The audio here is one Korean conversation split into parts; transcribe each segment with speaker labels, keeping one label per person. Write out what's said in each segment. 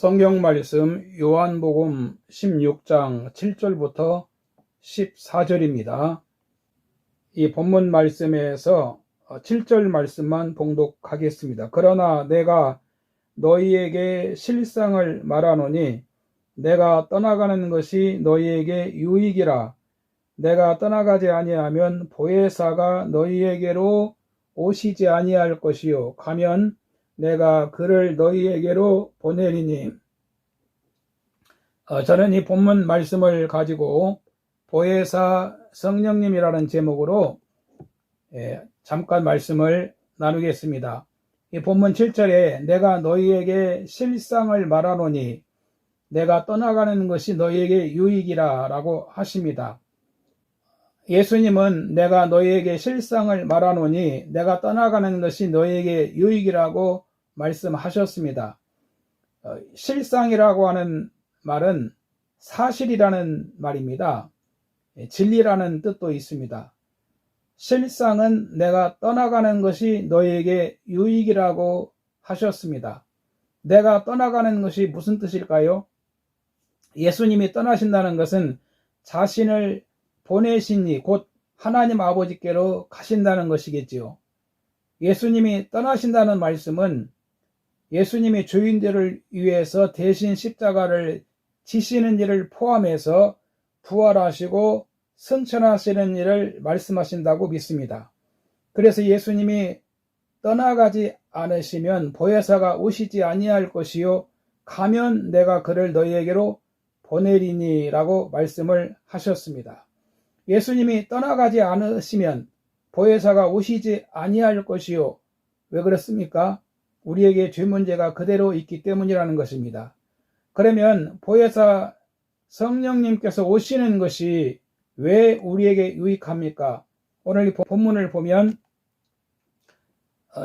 Speaker 1: 성경 말씀 요한복음 16장 7절부터 14절입니다. 이 본문 말씀에서 7절 말씀만 봉독하겠습니다. 그러나 내가 너희에게 실상을 말하노니 내가 떠나가는 것이 너희에게 유익이라. 내가 떠나가지 아니하면 보혜사가 너희에게로 오시지 아니할 것이요 가면 내가 그를 너희에게로 보내리니. 저는 이 본문 말씀을 가지고 보혜사 성령님이라는 제목으로 잠깐 말씀을 나누겠습니다. 이 본문 7절에 내가 너희에게 실상을 말하노니 내가 떠나가는 것이 너희에게 유익이라 라고 하십니다. 예수님은 내가 너희에게 실상을 말하노니 내가 떠나가는 것이 너희에게 유익이라고 말씀하셨습니다. 실상이라고 하는 말은 사실이라는 말입니다. 진리라는 뜻도 있습니다. 실상은 내가 떠나가는 것이 너희에게 유익이라고 하셨습니다. 내가 떠나가는 것이 무슨 뜻일까요? 예수님이 떠나신다는 것은 자신을 보내신 이 곧 하나님 아버지께로 가신다는 것이겠지요. 예수님이 떠나신다는 말씀은 예수님이 죄인들을 위해서 대신 십자가를 지시는 일을 포함해서 부활하시고 승천하시는 일을 말씀하신다고 믿습니다. 그래서 예수님이 떠나가지 않으시면 보혜사가 오시지 아니할 것이요 가면 내가 그를 너희에게로 보내리니 라고 말씀을 하셨습니다. 예수님이 떠나가지 않으시면 보혜사가 오시지 아니할 것이요. 왜 그렇습니까? 우리에게 죄 문제가 그대로 있기 때문이라는 것입니다. 그러면 보혜사 성령님께서 오시는 것이 왜 우리에게 유익합니까? 오늘 이 본문을 보면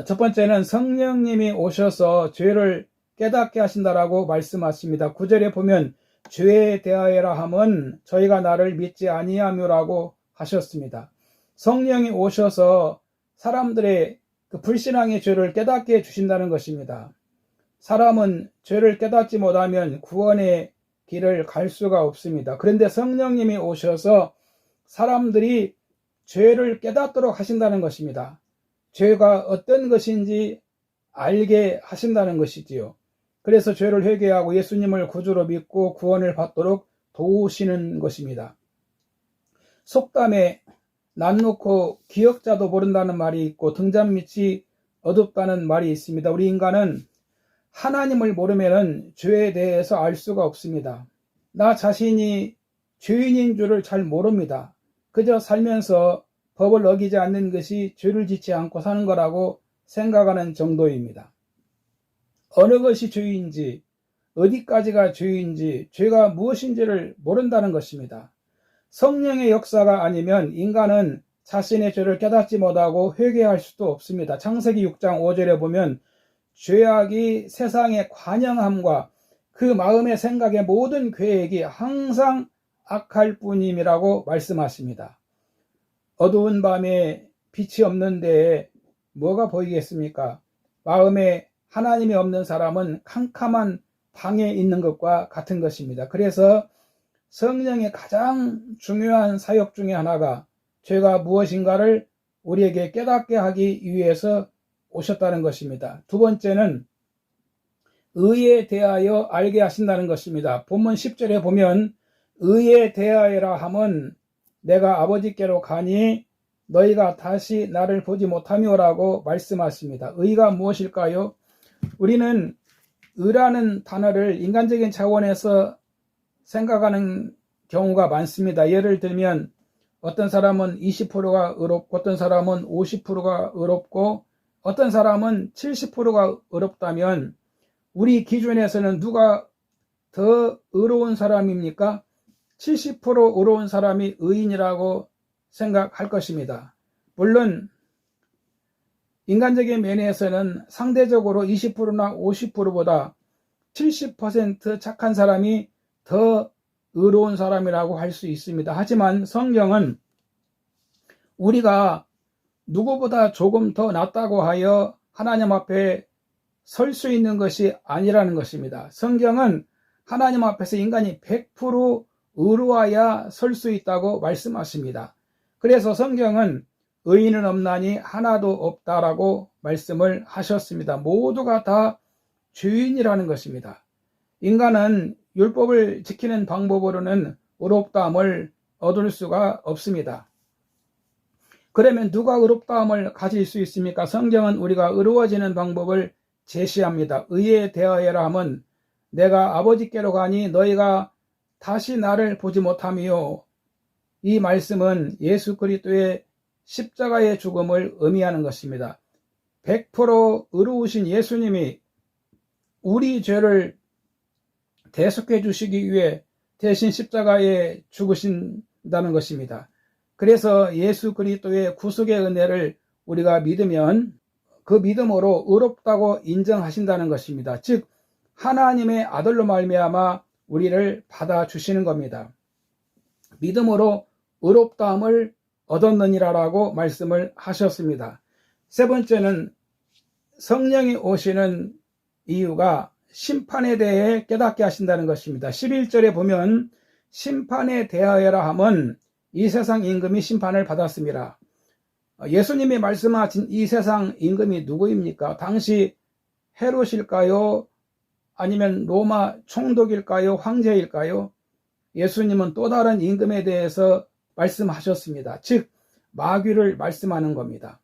Speaker 1: 첫 번째는 성령님이 오셔서 죄를 깨닫게 하신다라고 말씀하십니다. 9절에 보면 죄에 대하여라 함은 저희가 나를 믿지 아니하며라고 하셨습니다. 성령이 오셔서 사람들의 그 불신앙의 죄를 깨닫게 해주신다는 것입니다. 사람은 죄를 깨닫지 못하면 구원의 길을 갈 수가 없습니다. 그런데 성령님이 오셔서 사람들이 죄를 깨닫도록 하신다는 것입니다. 죄가 어떤 것인지 알게 하신다는 것이지요. 그래서 죄를 회개하고 예수님을 구주로 믿고 구원을 받도록 도우시는 것입니다. 속담에 낯 놓고 기억자도 모른다는 말이 있고 등잔 밑이 어둡다는 말이 있습니다. 우리 인간은 하나님을 모르면 죄에 대해서 알 수가 없습니다. 나 자신이 죄인인 줄을 잘 모릅니다. 그저 살면서 법을 어기지 않는 것이 죄를 짓지 않고 사는 거라고 생각하는 정도입니다. 어느 것이 죄인지, 어디까지가 죄인지, 죄가 무엇인지를 모른다는 것입니다. 성령의 역사가 아니면 인간은 자신의 죄를 깨닫지 못하고 회개할 수도 없습니다. 창세기 6장 5절에 보면 죄악이 세상의 관영함과 그 마음의 생각의 모든 계획이 항상 악할 뿐임이라고 말씀하십니다. 어두운 밤에 빛이 없는 데에 뭐가 보이겠습니까? 마음에 하나님이 없는 사람은 캄캄한 방에 있는 것과 같은 것입니다. 그래서 성령의 가장 중요한 사역 중에 하나가 죄가 무엇인가를 우리에게 깨닫게 하기 위해서 오셨다는 것입니다. 두 번째는 의에 대하여 알게 하신다는 것입니다. 본문 10절에 보면 의에 대하여라 함은 내가 아버지께로 가니 너희가 다시 나를 보지 못하며라고 말씀하십니다. 의가 무엇일까요? 우리는 의라는 단어를 인간적인 차원에서 생각하는 경우가 많습니다. 예를 들면 어떤 사람은 20%가 의롭고 어떤 사람은 50%가 의롭고 어떤 사람은 70%가 의롭다면 우리 기준에서는 누가 더 의로운 사람입니까? 70% 의로운 사람이 의인이라고 생각할 것입니다. 물론 인간적인 면에서는 상대적으로 20%나 50%보다 70% 착한 사람이 더 의로운 사람이라고 할 수 있습니다. 하지만 성경은 우리가 누구보다 조금 더 낫다고 하여 하나님 앞에 설 수 있는 것이 아니라는 것입니다. 성경은 하나님 앞에서 인간이 100% 의로워야 설 수 있다고 말씀하십니다. 그래서 성경은 의인은 없나니 하나도 없다라고 말씀을 하셨습니다. 모두가 다 죄인이라는 것입니다. 인간은 율법을 지키는 방법으로는 의롭다함을 얻을 수가 없습니다. 그러면 누가 의롭다함을 가질 수 있습니까? 성경은 우리가 의로워지는 방법을 제시합니다. 의에 대하여라 함은 내가 아버지께로 가니 너희가 다시 나를 보지 못하며, 이 말씀은 예수 그리스도의 십자가의 죽음을 의미하는 것입니다. 100% 의로우신 예수님이 우리 죄를 대속해 주시기 위해 대신 십자가에 죽으신다는 것입니다. 그래서 예수 그리스도의 구속의 은혜를 우리가 믿으면 그 믿음으로 의롭다고 인정하신다는 것입니다. 즉 하나님의 아들로 말미암아 우리를 받아주시는 겁니다. 믿음으로 의롭다함을 얻었느니라라고 말씀을 하셨습니다. 세 번째는 성령이 오시는 이유가 심판에 대해 깨닫게 하신다는 것입니다. 11절에 보면 심판에 대하여라 함은 이 세상 임금이 심판을 받았습니다. 예수님이 말씀하신 이 세상 임금이 누구입니까? 당시 헤롯일까요? 아니면 로마 총독일까요? 황제일까요? 예수님은 또 다른 임금에 대해서 말씀하셨습니다. 즉 마귀를 말씀하는 겁니다.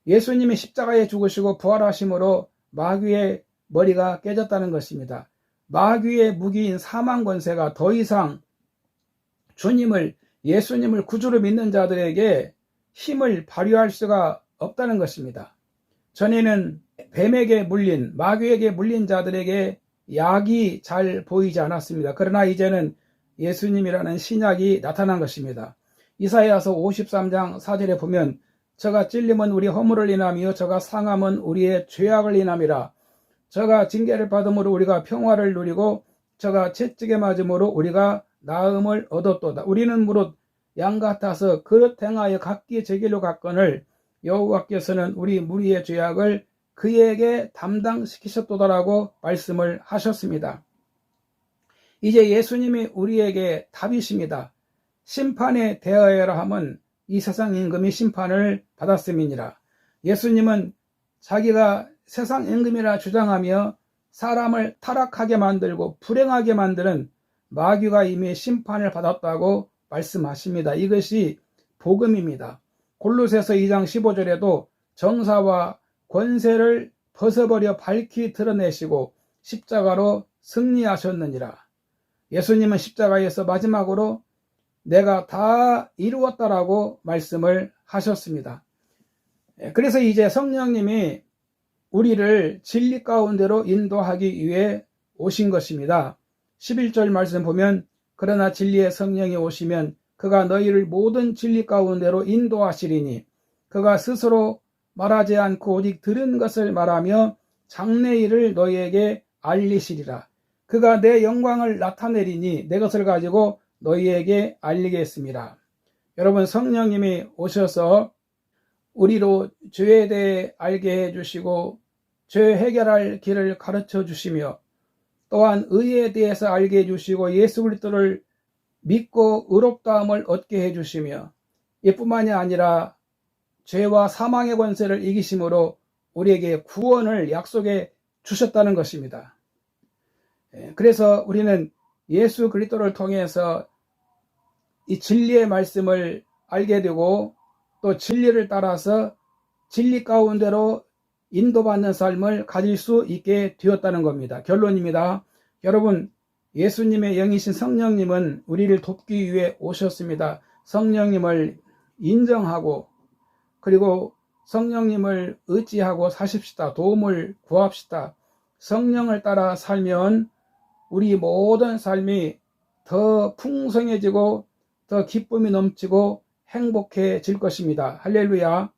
Speaker 1: 예수님이 십자가에 죽으시고 부활하심으로 마귀의 머리가 깨졌다는 것입니다. 마귀의 무기인 사망 권세가 더 이상 예수님을 구주로 믿는 자들에게 힘을 발휘할 수가 없다는 것입니다. 전에는 뱀에게 물린, 마귀에게 물린 자들에게 약이 잘 보이지 않았습니다. 그러나 이제는 예수님이라는 신약이 나타난 것입니다. 이사야서 53장 4절에 보면 저가 찔림은 우리 허물을 인하며 저가 상함은 우리의 죄악을 인함이라. 저가 징계를 받음으로 우리가 평화를 누리고 저가 채찍에 맞음으로 우리가 나음을 얻었도다. 우리는 무릇 양 같아서 그릇 행하여 각기 제 길로 갔거늘 여호와께서는 우리 무리의 죄악을 그에게 담당시키셨도다라고 말씀을 하셨습니다. 이제 예수님이 우리에게 답이십니다. 심판에 대하여라 함은 이 세상 임금이 심판을 받았음이니라. 예수님은 자기가 세상 임금이라 주장하며 사람을 타락하게 만들고 불행하게 만드는 마귀가 이미 심판을 받았다고 말씀하십니다. 이것이 복음입니다. 골로새서 2장 15절에도 정사와 권세를 벗어버려 밝히 드러내시고 십자가로 승리하셨느니라. 예수님은 십자가에서 마지막으로 내가 다 이루었다라고 말씀을 하셨습니다. 그래서 이제 성령님이 우리를 진리 가운데로 인도하기 위해 오신 것입니다. 11절 말씀 보면 그러나 진리의 성령이 오시면 그가 너희를 모든 진리 가운데로 인도하시리니 그가 스스로 말하지 않고 오직 들은 것을 말하며 장래일을 너희에게 알리시리라. 그가 내 영광을 나타내리니 내 것을 가지고 너희에게 알리겠습니다. 여러분, 성령님이 오셔서 우리로 죄에 대해 알게 해주시고 죄 해결할 길을 가르쳐 주시며 또한 의에 대해서 알게 해주시고 예수 그리스도를 믿고 의롭다함을 얻게 해주시며 이뿐만이 아니라 죄와 사망의 권세를 이기심으로 우리에게 구원을 약속해 주셨다는 것입니다. 그래서 우리는 예수 그리스도를 통해서 이 진리의 말씀을 알게 되고 또 진리를 따라서 진리 가운데로 인도받는 삶을 가질 수 있게 되었다는 겁니다. 결론입니다. 여러분, 예수님의 영이신 성령님은 우리를 돕기 위해 오셨습니다. 성령님을 인정하고 그리고 성령님을 의지하고 사십시다. 도움을 구합시다. 성령을 따라 살면 우리 모든 삶이 더 풍성해지고 더 기쁨이 넘치고 행복해질 것입니다. 할렐루야.